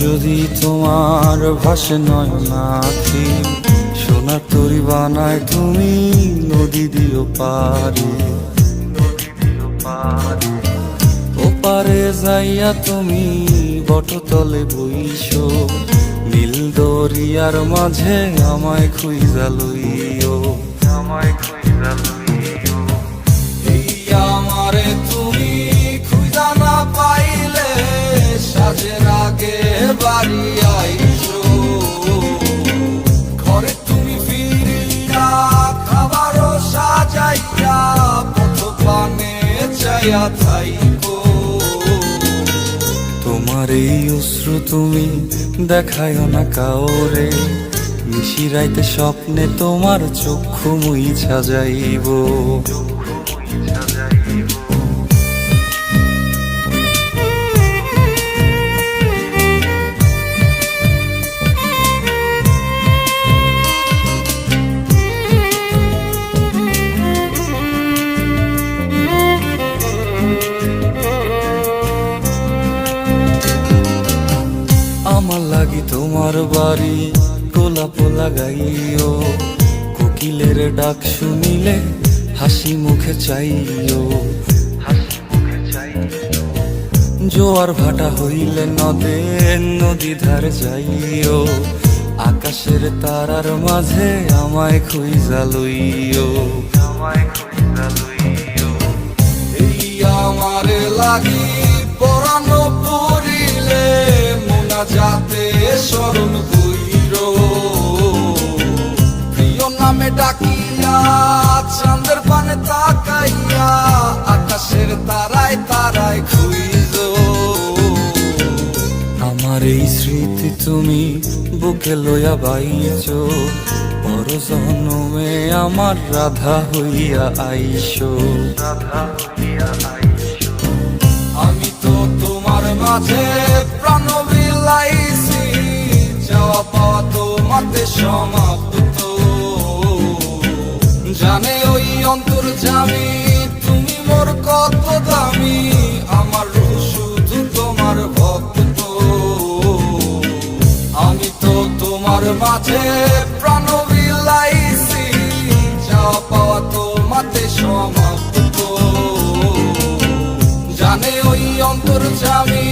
যদি তোমার ভাসে নয়নাখি, সোনার তরি বানায় তুমি নদী দিও পারে। ওপারে যাইয়া তুমি বটতলে বইসো, নীল দরিয়ার মাঝে আমায় খুঁজা লইও, আমায় খুঁজা লইও। এই আমারে তুমি খুঁজা না পাইলে সাজের আগে বাড়ি আইসো, ঘরে তুমি ফিরিয়া খাবারও সাজাইয়া পথ পানে চাইয়া থাইকো। তোমার এই অশ্রু তুমি দেখায়ও না কাউরে, নিশিরাইতে স্বপ্নে তোমার চক্ষু মুইছা যাইব। আমার লাগি তোমার বাড়ি গোলাপ লাগাইও, কোকিলের ডাক শুনিলে হাসি মুখে চাইও, হাসি মুখে চাইও। জোয়ার ভাটা হইলে নদে নদী ধারে যাইও, আকাশের তারার মাঝে আমায় খুঁজা লইও, আমায় খুঁজা লইও। এই আমারে লাগি পরানো পড়িলে যাতে স্মরণ কইর, প্রিয় নামে ডাকিয়া চাঁদের পানে তাকাইয়া আকাশের তারায় তারায় খুইজ। আমার এই স্মৃতি তুমি বুকে লইয়া বাইছো, পর জন্মে আমার রাধা হইয়া আইসো, রাধা হইয়া আইসো। আমি তো তোমার মাঝে প্রাণ বিলাইছি, যাওয়া পাওয়া তোমাতে সমাপ্ত। জানে ওই অন্তর্যামী তুমি মোর কত দামি, আমার রূহ শুধু তোমার ভক্ত। আমি তো তোমার মাঝে প্রাণ বিলাইছি, যাওয়া পাওয়া তোমাতে সমাপ্ত। জানে ওই অন্তর্যামী